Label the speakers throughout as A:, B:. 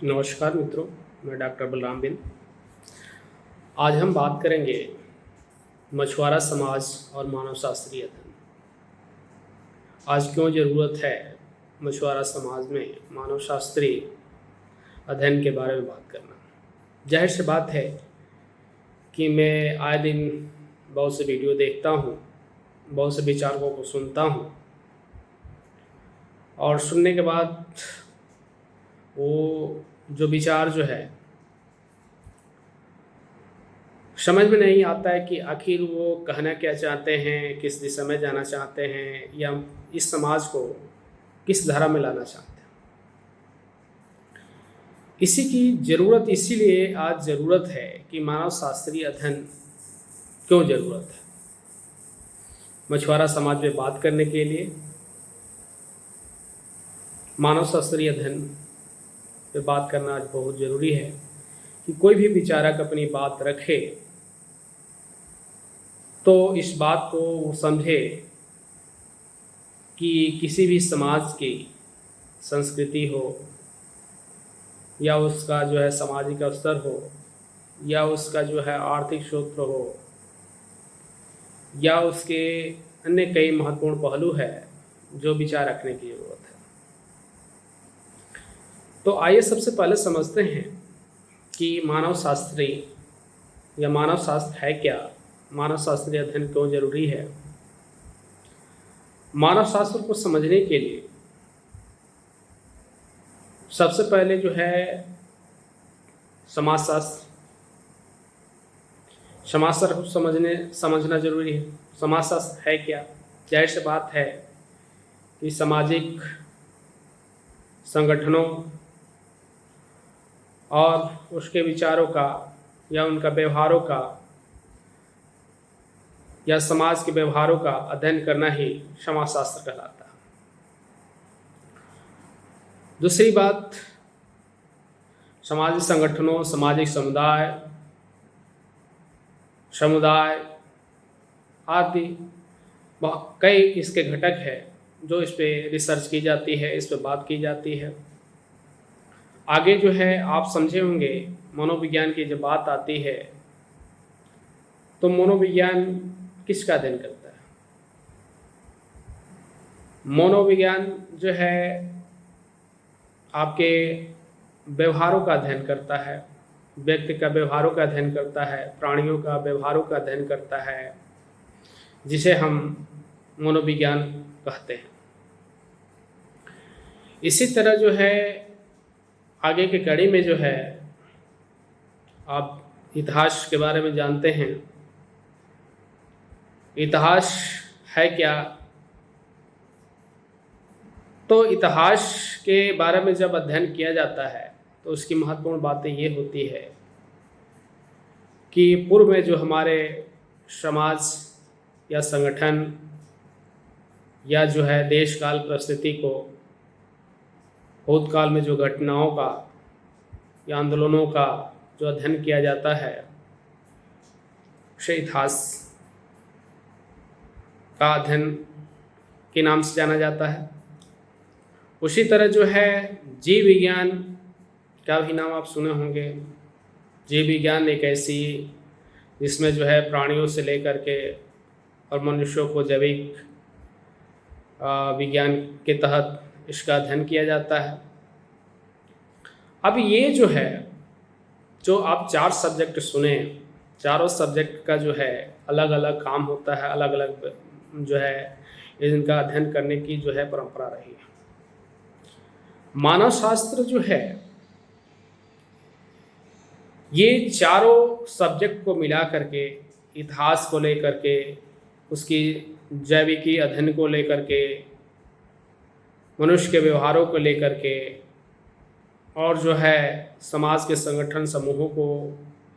A: नमस्कार मित्रों, मैं डॉक्टर बलराम बिंद। आज हम बात करेंगे मछुआरा समाज और मानव शास्त्रीय अध्ययन। आज क्यों ज़रूरत है मछुआरा समाज में मानव शास्त्रीय अध्ययन के बारे में बात करना। जाहिर सी बात है कि मैं आए दिन बहुत से वीडियो देखता हूँ, बहुत से विचारकों को सुनता हूँ और सुनने के बाद वो जो विचार जो है समझ में नहीं आता है कि आखिर वो कहना क्या चाहते हैं, किस दिशा में जाना चाहते हैं या इस समाज को किस धारा में लाना चाहते हैं। इसी की ज़रूरत, इसीलिए आज ज़रूरत है कि मानव शास्त्रीय अध्ययन क्यों ज़रूरत है। मछुआरा समाज में बात करने के लिए मानव शास्त्रीय अध्ययन पे बात करना आज बहुत ज़रूरी है कि कोई भी विचारक अपनी बात रखे तो इस बात को वो समझे कि किसी भी समाज की संस्कृति हो या उसका जो है सामाजिक स्तर हो या उसका जो है आर्थिक क्षेत्र हो या उसके अन्य कई महत्वपूर्ण पहलू है जो विचार रखने की ज़रूरत है। तो आइए सबसे पहले समझते हैं कि मानव शास्त्री या मानव शास्त्र है क्या, मानव शास्त्रीय अध्ययन क्यों जरूरी है। मानव शास्त्र को समझने के लिए सबसे पहले जो है समाजशास्त्र को समझना जरूरी है। समाजशास्त्र है क्या। जाहिर सी बात है कि सामाजिक संगठनों और उसके विचारों का या उनका व्यवहारों का या समाज के व्यवहारों का अध्ययन करना ही समाजशास्त्र कहलाता है। दूसरी बात, सामाजिक संगठनों, सामाजिक समुदाय आदि कई इसके घटक है जो इस पे रिसर्च की जाती है, इस पे बात की जाती है। आगे जो है आप समझे होंगे, मनोविज्ञान की जब बात आती है तो मनोविज्ञान किसका अध्ययन करता है। मनोविज्ञान जो है आपके व्यवहारों का अध्ययन करता है, व्यक्ति का व्यवहारों का अध्ययन करता है, प्राणियों का व्यवहारों का अध्ययन करता है, जिसे हम मनोविज्ञान कहते हैं। इसी तरह जो है आगे की कड़ी में जो है आप इतिहास के बारे में जानते हैं। इतिहास है क्या, तो इतिहास के बारे में जब अध्ययन किया जाता है तो उसकी महत्वपूर्ण बातें ये होती है कि पूर्व में जो हमारे समाज या संगठन या जो है देश काल परिस्थिति को, भूतकाल में जो घटनाओं का या आंदोलनों का जो अध्ययन किया जाता है उसे इतिहास का अध्ययन के नाम से जाना जाता है। उसी तरह जो है जीव विज्ञान का भी नाम आप सुने होंगे। जीव विज्ञान एक ऐसी जिसमें जो है प्राणियों से लेकर के और मनुष्यों को जैविक विज्ञान के तहत इसका अध्ययन किया जाता है। अब ये जो है, जो आप 4 सब्जेक्ट सुने, चारों सब्जेक्ट का जो है अलग अलग काम होता है, अलग अलग जो है इनका अध्ययन करने की जो है परंपरा रही है। मानव शास्त्र जो है ये चारों सब्जेक्ट को मिला करके, इतिहास को लेकर के, उसकी जैविकी अध्ययन को लेकर के, मनुष्य के व्यवहारों को लेकर के और जो है समाज के संगठन समूहों को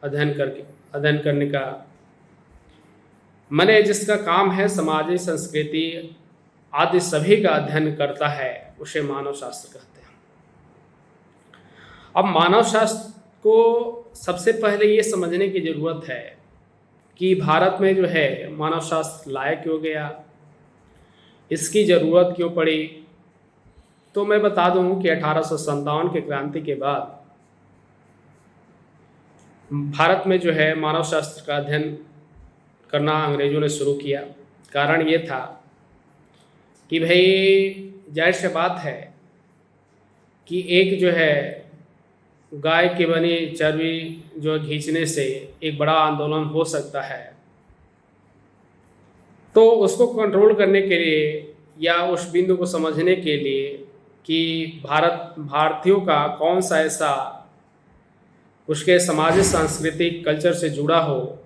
A: अध्ययन करने का, माने जिसका काम है सामाजिक संस्कृति आदि सभी का अध्ययन करता है, उसे मानव शास्त्र कहते हैं। अब मानव शास्त्र को सबसे पहले ये समझने की ज़रूरत है कि भारत में जो है मानव शास्त्र लाया क्यों गया, इसकी ज़रूरत क्यों पड़ी। तो मैं बता दूं कि 1857 के क्रांति के बाद भारत में जो है मानव शास्त्र का अध्ययन करना अंग्रेज़ों ने शुरू किया। कारण ये था कि भाई जाहिर सी बात है कि एक जो है गाय की बनी चर्बी जो खींचने से एक बड़ा आंदोलन हो सकता है, तो उसको कंट्रोल करने के लिए या उस बिंदु को समझने के लिए कि भारतीयों का कौन सा ऐसा उसके सामाजिक सांस्कृतिक कल्चर से जुड़ा हो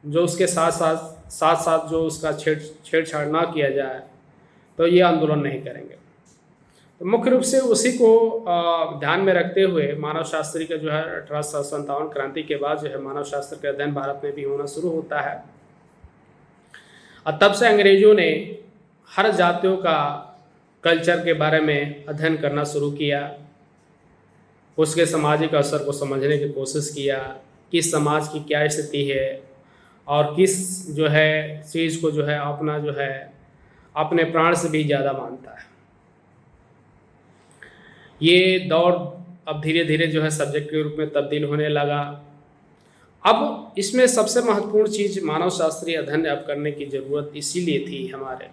A: जो उसके साथ जो उसका छेड़छाड़ ना किया जाए, तो ये आंदोलन नहीं करेंगे। तो मुख्य रूप से उसी को ध्यान में रखते हुए मानव शास्त्री का जो है 1857 क्रांति के बाद जो है मानव शास्त्र का अध्ययन भारत में भी होना शुरू होता है। और तब से अंग्रेज़ों ने हर जातियों का कल्चर के बारे में अध्ययन करना शुरू किया, उसके सामाजिक असर को समझने की कोशिश किया, किस समाज की क्या स्थिति है और किस जो है चीज़ को जो है अपना जो है अपने प्राण से भी ज़्यादा मानता है। ये दौर अब धीरे धीरे जो है सब्जेक्ट के रूप में तब्दील होने लगा। अब इसमें सबसे महत्वपूर्ण चीज़ मानव शास्त्रीय अध्ययन अब करने की ज़रूरत इसीलिए थी हमारे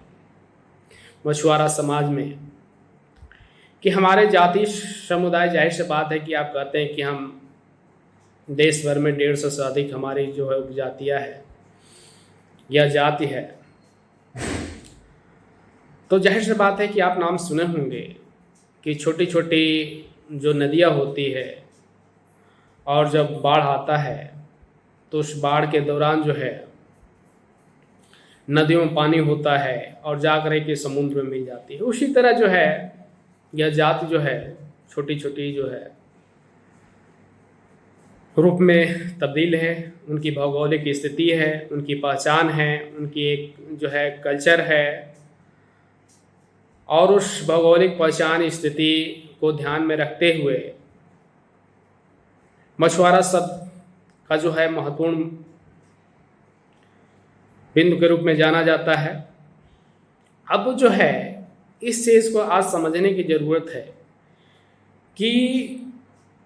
A: मछुआरा समाज में कि हमारे जाति समुदाय, जाहिर सी बात है कि आप कहते हैं कि हम देश भर में 150 से अधिक हमारी जो है उपजातियाँ है या जाति है, तो जाहिर सी बात है कि आप नाम सुने होंगे कि छोटी छोटी जो नदियाँ होती है और जब बाढ़ आता है तो उस बाढ़ के दौरान जो है नदियों में पानी होता है और जाकर के समुद्र में मिल जाती है। उसी तरह जो है यह जाति जो है छोटी छोटी जो है रूप में तब्दील है, उनकी भौगोलिक स्थिति है, उनकी पहचान है, उनकी एक जो है कल्चर है, और उस भौगोलिक पहचान स्थिति को ध्यान में रखते हुए मछुआरा शब्द का जो है महत्वपूर्ण बिंदु के रूप में जाना जाता है। अब जो है इस चीज़ को आज समझने की ज़रूरत है कि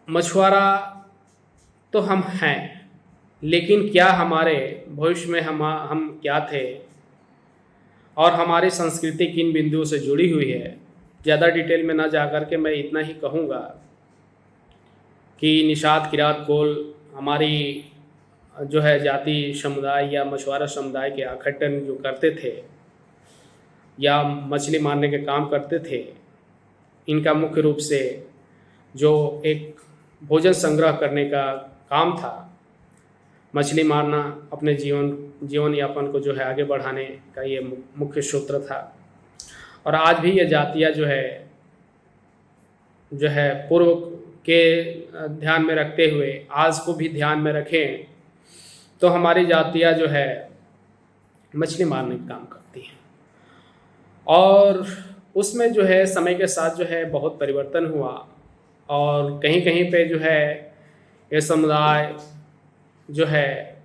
A: मछुआरा तो हम हैं, लेकिन क्या हमारे भविष्य में हम क्या थे और हमारी संस्कृति किन बिंदुओं से जुड़ी हुई है। ज़्यादा डिटेल में ना जाकर के मैं इतना ही कहूँगा कि निषाद किरात कोल हमारी जो है जाति समुदाय या मछुआरा समुदाय के आखट्टन जो करते थे या मछली मारने के काम करते थे, इनका मुख्य रूप से जो एक भोजन संग्रह करने का काम था, मछली मारना अपने जीवन यापन को जो है आगे बढ़ाने का ये मुख्य सूत्र था। और आज भी ये जातियाँ जो है पूर्व के ध्यान में रखते हुए आज को भी ध्यान में रखें तो हमारी जातियाँ जो है मछली मारने का काम करती हैं। और उसमें जो है समय के साथ जो है बहुत परिवर्तन हुआ और कहीं कहीं पे जो है ये समुदाय जो है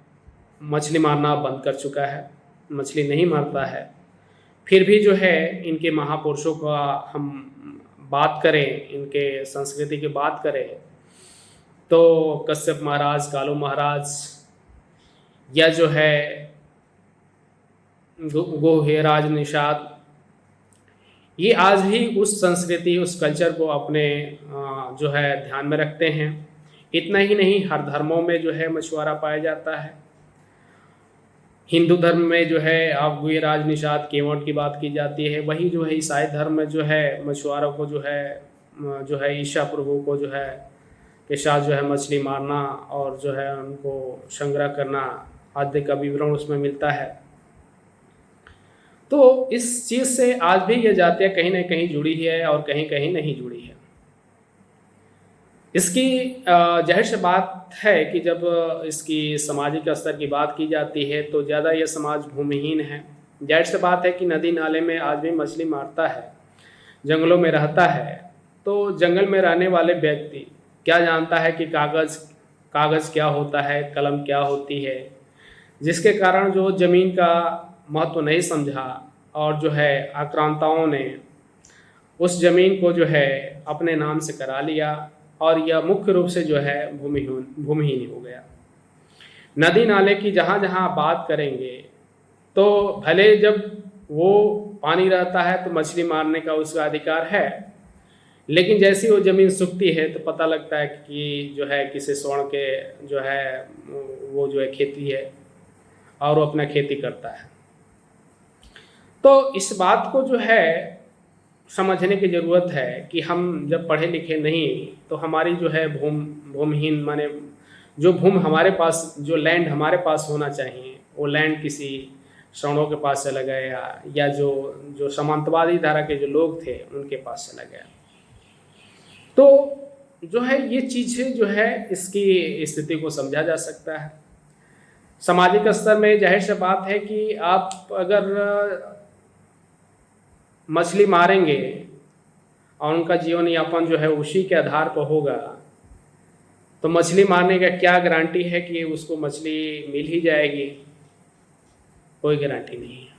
A: मछली मारना बंद कर चुका है, मछली नहीं मारता है। फिर भी जो है इनके महापुरुषों का हम बात करें, इनके संस्कृति की बात करें तो कश्यप महाराज, कालू महाराज या जो है गोहेराज, निषाद, ये आज भी उस संस्कृति उस कल्चर को अपने जो है ध्यान में रखते हैं। इतना ही नहीं, हर धर्मों में जो है मछुआरा पाया जाता है। हिंदू धर्म में जो है आप गोहेराज, निषाद, केवट की बात की जाती है, वही जो है ईसाई धर्म में जो है मछुआरों को जो है ईसा प्रभु को जो है के साथ जो है मछली मारना और जो है उनको संग्रह करना आदि का विवरण उसमें मिलता है। तो इस चीज़ से आज भी ये जातियाँ कहीं ना कहीं जुड़ी है और कहीं कहीं नहीं जुड़ी है। इसकी जाहिर सी बात है कि जब इसकी सामाजिक स्तर की बात की जाती है तो ज़्यादा ये समाज भूमिहीन है। जाहिर सी बात है कि नदी नाले में आज भी मछली मारता है, जंगलों में रहता है, तो जंगल में रहने वाले व्यक्ति क्या जानता है कि कागज़ क्या होता है, कलम क्या होती है, जिसके कारण जो ज़मीन का महत्व नहीं समझा और जो है आक्रांताओं ने उस ज़मीन को जो है अपने नाम से करा लिया और यह मुख्य रूप से जो है भूमिहीन हो गया। नदी नाले की जहाँ जहाँ बात करेंगे तो भले जब वो पानी रहता है तो मछली मारने का उसका अधिकार है, लेकिन जैसी वो ज़मीन सूखती है तो पता लगता है कि जो है किसी स्वर्ण के जो है वो जो है खेती है और वो अपना खेती करता है। तो इस बात को जो है समझने की ज़रूरत है कि हम जब पढ़े लिखे नहीं तो हमारी जो है भूमिहीन माने जो भूमि हमारे पास, जो लैंड हमारे पास होना चाहिए वो लैंड किसी श्रवणों के पास चला गया या जो जो सामंतवादी धारा के जो लोग थे उनके पास चला गया। तो जो है ये चीज़ें जो है इसकी स्थिति को समझा जा सकता है। सामाजिक स्तर में जाहिर सी बात है कि आप अगर मछली मारेंगे और उनका जीवन यापन जो है उसी के आधार पर होगा तो मछली मारने का क्या गारंटी है कि उसको मछली मिल ही जाएगी? कोई गारंटी नहीं है।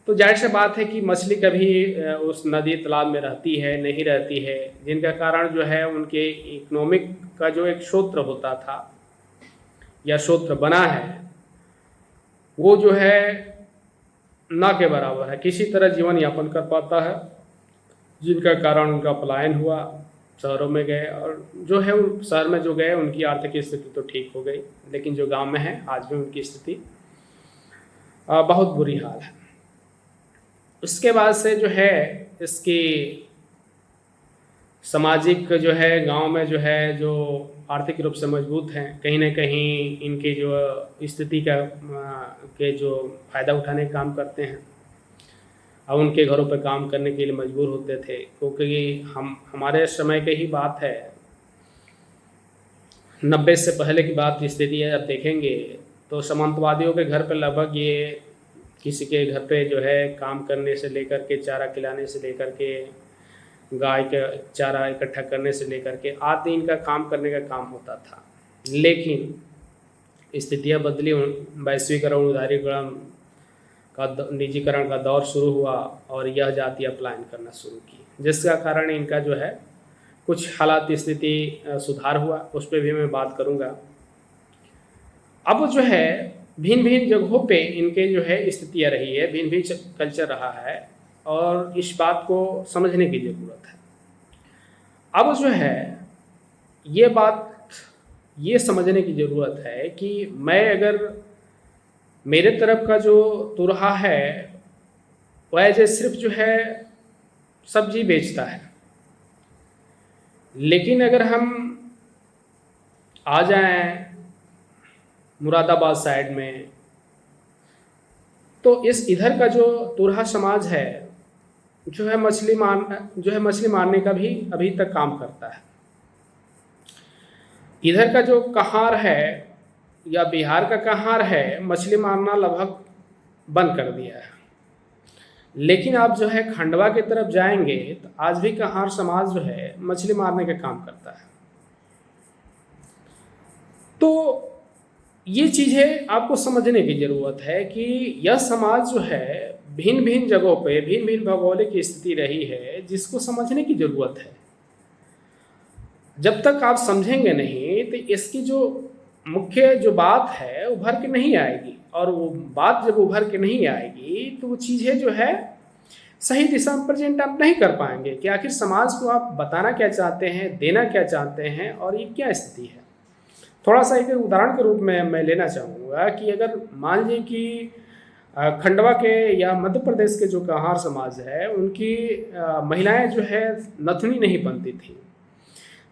A: तो जाहिर सी बात है कि मछली कभी उस नदी तालाब में रहती है, नहीं रहती है, जिनका कारण जो है उनके इकोनॉमिक का जो एक स्रोत होता था या स्रोत बना है वो जो है ना के बराबर है, किसी तरह जीवन यापन कर पाता है, जिनका कारण उनका पलायन हुआ, शहरों में गए और जो है शहर में जो गए उनकी आर्थिक स्थिति तो ठीक हो गई, लेकिन जो गांव में है आज भी उनकी स्थिति बहुत बुरी हाल है। उसके बाद से जो है इसकी सामाजिक जो है गांव में जो है जो आर्थिक रूप से मजबूत हैं, कहीं ना कहीं इनकी जो स्थिति का के जो फ़ायदा उठाने का काम करते हैं। अब उनके घरों पर काम करने के लिए मजबूर होते थे, क्योंकि हमारे समय की ही बात है, 90 से पहले की बात स्थिति है। अब देखेंगे तो सामंतवादियों के घर पर लगभग ये किसी के घर पे जो है काम करने से लेकर के चारा खिलाने से लेकर के गाय का चारा इकट्ठा करने से लेकर के आदि इनका काम करने का काम होता था। लेकिन स्थितियाँ बदली, वैश्वीकरण, उदारीकरण का निजीकरण का दौर शुरू हुआ और यह जातियाँ पलायन करना शुरू की, जिसका कारण इनका जो है कुछ हालात स्थिति सुधार हुआ, उस पर भी मैं बात करूँगा। अब जो है भिन्न भिन्न जगहों पे इनके जो है स्थितियाँ रही है, भिन्न भिन्न कल्चर रहा है और इस बात को समझने की ज़रूरत है। अब जो है ये बात ये समझने की ज़रूरत है कि मैं अगर मेरे तरफ का जो तुरहा है वह जो सिर्फ जो है सब्जी बेचता है, लेकिन अगर हम आ जाएं मुरादाबाद साइड में तो इस इधर का जो तुरहा समाज है जो है मछली मारने का भी अभी तक काम करता है। इधर का जो कहार है या बिहार का कहार है मछली मारना लगभग बंद कर दिया है, लेकिन आप जो है खंडवा की तरफ जाएंगे तो आज भी कहार समाज जो है मछली मारने का काम करता है। तो ये चीज़ें आपको समझने की ज़रूरत है कि यह समाज जो है भिन्न भिन्न जगहों पे भिन्न भिन्न भौगोलिक स्थिति रही है, जिसको समझने की ज़रूरत है। जब तक आप समझेंगे नहीं तो इसकी जो मुख्य जो बात है उभर के नहीं आएगी, और वो बात जब उभर के नहीं आएगी तो वो चीज़ें जो है सही दिशा में प्रेजेंट आप नहीं कर पाएंगे कि आखिर समाज को आप बताना क्या चाहते हैं, देना क्या चाहते हैं और ये क्या स्थिति है। थोड़ा सा एक उदाहरण के रूप में मैं लेना चाहूँगा कि अगर मान लीजिए कि खंडवा के या मध्य प्रदेश के जो कहार समाज है उनकी महिलाएं जो है नथनी नहीं पहनती थी।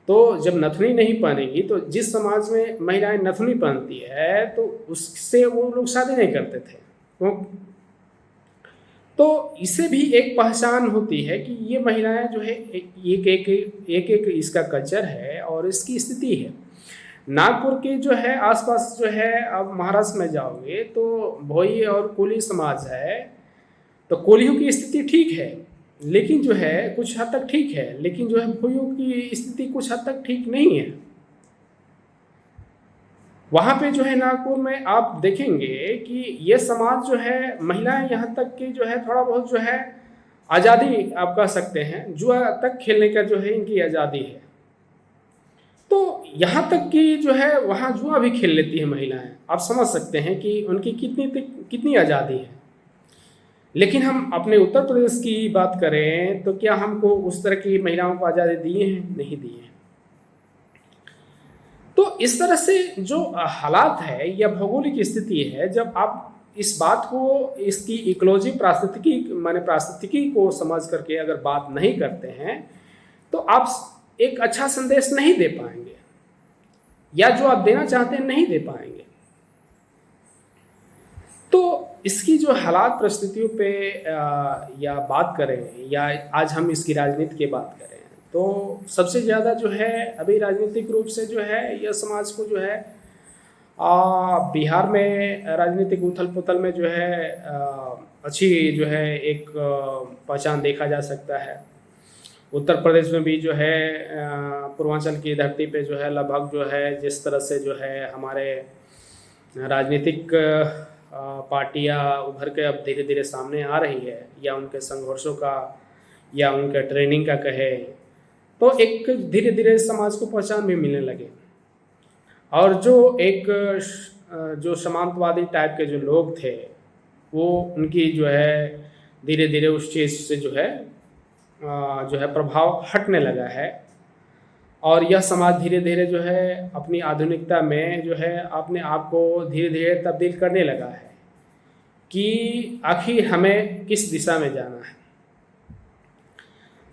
A: तो जब नथनी नहीं पहनेगी तो जिस समाज में महिलाएं नथनी पहनती है तो उससे वो लोग शादी नहीं करते थे। तो इससे भी एक पहचान होती है कि ये महिलाएं जो है एक इसका कल्चर है और इसकी स्थिति है। नागपुर के जो है आसपास जो है अब महाराष्ट्र में जाओगे तो भोई और कोली समाज है, तो कोलियों की स्थिति ठीक है लेकिन जो है कुछ हद तक ठीक है, लेकिन जो है भोइयों की स्थिति कुछ हद तक ठीक नहीं है। वहाँ पे जो है नागपुर में आप देखेंगे कि ये समाज जो है महिलाएं यहाँ तक कि जो है थोड़ा बहुत जो है आज़ादी आप कह सकते हैं, जुआ तक खेलने का जो है इनकी आज़ादी है। तो यहाँ तक कि जो है वहाँ जुआ भी खेल लेती है महिलाएं। आप समझ सकते हैं कि उनकी कितनी आज़ादी है। लेकिन हम अपने उत्तर प्रदेश की बात करें तो क्या हमको उस तरह की महिलाओं को आज़ादी दिए हैं? नहीं दिए हैं। तो इस तरह से जो हालात है या भौगोलिक स्थिति है, जब आप इस बात को इसकी इकोलॉजी पारिस्थितिकी को समझ करके अगर बात नहीं करते हैं तो आप एक अच्छा संदेश नहीं दे पाएंगे, या जो आप देना चाहते हैं नहीं दे पाएंगे। तो इसकी जो हालात परिस्थितियों पे या बात करें, या आज हम इसकी राजनीति की बात करें, तो सबसे ज़्यादा जो है अभी राजनीतिक रूप से जो है यह समाज को जो है बिहार में राजनीतिक उथल पुथल में जो है अच्छी जो है एक पहचान देखा जा सकता है। उत्तर प्रदेश में भी जो है पूर्वांचल की धरती पे जो है लगभग जो है जिस तरह से जो है हमारे राजनीतिक पार्टियां उभर के अब धीरे धीरे सामने आ रही है, या उनके संघर्षों का या उनके ट्रेनिंग का कहे, तो एक धीरे धीरे समाज को पहचान भी मिलने लगे। और जो एक जो समांतवादी टाइप के जो लोग थे वो उनकी जो है धीरे धीरे उस चीज़ से जो है प्रभाव हटने लगा है। और यह समाज धीरे धीरे जो है अपनी आधुनिकता में जो है अपने आप को धीरे धीरे तब्दील करने लगा है कि आखिर हमें किस दिशा में जाना है।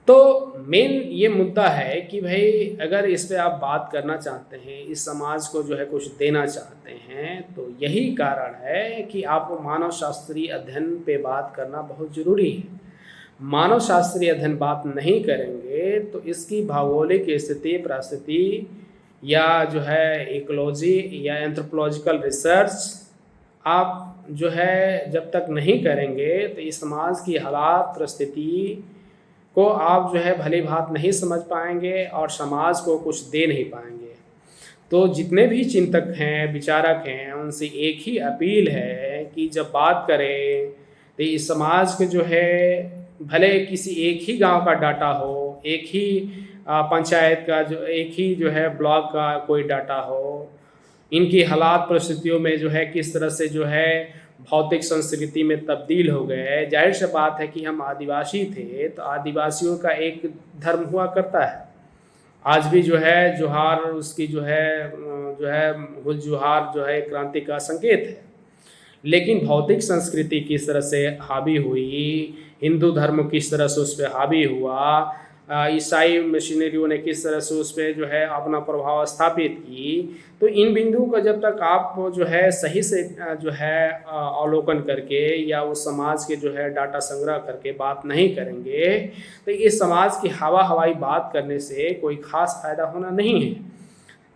A: तो मेन ये मुद्दा है कि भाई अगर इस पे आप बात करना चाहते हैं, इस समाज को जो है कुछ देना चाहते हैं, तो यही कारण है कि आपको मानव शास्त्रीय अध्ययन पे बात करना बहुत ज़रूरी है। मानव शास्त्रीय अध्ययन बात नहीं करेंगे तो इसकी भौगोलिक स्थिति परिस्थिति या जो है इकोलॉजी या एंथ्रोपोलॉजिकल रिसर्च आप जो है जब तक नहीं करेंगे तो इस समाज की हालात परिस्थिति को आप जो है भली भांति नहीं समझ पाएंगे और समाज को कुछ दे नहीं पाएंगे। तो जितने भी चिंतक हैं, विचारक हैं, उनसे एक ही अपील है कि जब बात करें तो इस समाज के जो है भले किसी एक ही गांव का डाटा हो, एक ही पंचायत का जो एक ही जो है ब्लॉक का कोई डाटा हो, इनकी हालात परिस्थितियों में जो है किस तरह से जो है भौतिक संस्कृति में तब्दील हो गए। जाहिर सी बात है कि हम आदिवासी थे तो आदिवासियों का एक धर्म हुआ करता है। आज भी जो है जोहार उसकी जो है हुल जुहार जो है क्रांति का संकेत है। लेकिन भौतिक संस्कृति किस तरह से हावी हुई, हिंदू धर्म किस तरह से उस पर हावी हुआ, ईसाई मशीनरियों ने किस तरह से उस पर जो है अपना प्रभाव स्थापित की, तो इन बिंदुओं का जब तक आप जो है सही से जो है अवलोकन करके या उस समाज के जो है डाटा संग्रह करके बात नहीं करेंगे तो इस समाज की हवाई बात करने से कोई खास फायदा होना नहीं है।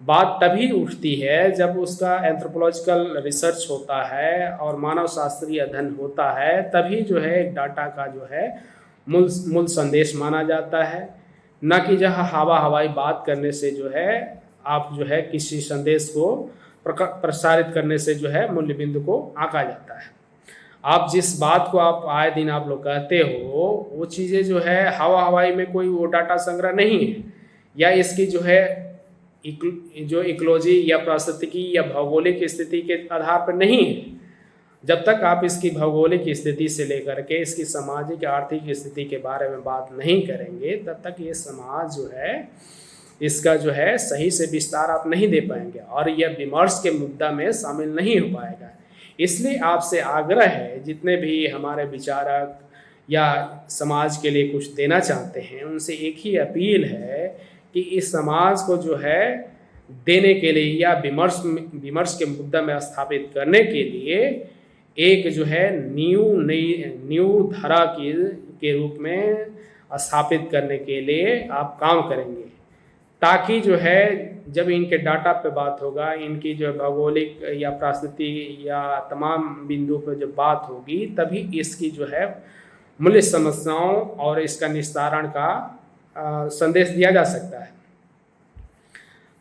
A: बात तभी उठती है जब उसका एंथ्रोपोलॉजिकल रिसर्च होता है और मानव शास्त्रीय अध्ययन होता है, तभी जो है एक डाटा का जो है मूल संदेश माना जाता है, न कि जहाँ हवाई बात करने से जो है आप जो है किसी संदेश को प्रसारित करने से जो है मूल्य बिंदु को आंका जाता है। आप जिस बात को आप आए दिन आप लोग कहते हो वो चीज़ें जो है हवाई में कोई वो डाटा संग्रह नहीं है, या इसकी जो है जो इकोलॉजी या पारिस्थितिकी या भौगोलिक स्थिति के आधार पर नहीं है। जब तक आप इसकी भौगोलिक स्थिति से लेकर के इसकी सामाजिक आर्थिक स्थिति के बारे में बात नहीं करेंगे तब तक ये समाज जो है इसका जो है सही से विस्तार आप नहीं दे पाएंगे और यह विमर्श के मुद्दा में शामिल नहीं हो पाएगा। इसलिए आपसे आग्रह है, जितने भी हमारे विचारक या समाज के लिए कुछ देना चाहते हैं उनसे एक ही अपील है कि इस समाज को जो है देने के लिए या विमर्श के मुद्दा में स्थापित करने के लिए एक जो है न्यू धारा के रूप में स्थापित करने के लिए आप काम करेंगे, ताकि जो है जब इनके डाटा पे बात होगा, इनकी जो भौगोलिक या पारिस्थितिकी या तमाम बिंदुओं पर जब बात होगी तभी इसकी जो है मूल्य समस्याओं और इसका निस्तारण का संदेश दिया जा सकता है।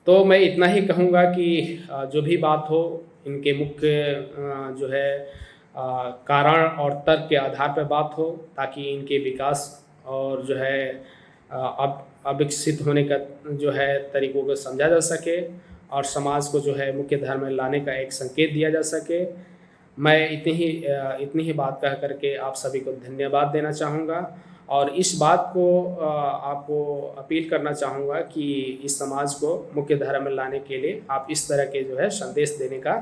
A: तो मैं इतना ही कहूँगा कि जो भी बात हो इनके मुख्य जो है कारण और तर्क के आधार पर बात हो, ताकि इनके विकास और जो है अब अविकसित होने का जो है तरीक़ों को समझा जा सके और समाज को जो है मुख्य धारा में लाने का एक संकेत दिया जा सके। मैं इतनी ही बात कह करके आप सभी को धन्यवाद देना चाहूँगा और इस बात को आपको अपील करना चाहूँगा कि इस समाज को मुख्य धारा में लाने के लिए आप इस तरह के जो है संदेश देने का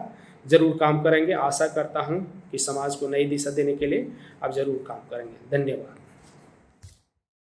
A: ज़रूर काम करेंगे। आशा करता हूँ कि समाज को नई दिशा देने के लिए आप ज़रूर काम करेंगे। धन्यवाद।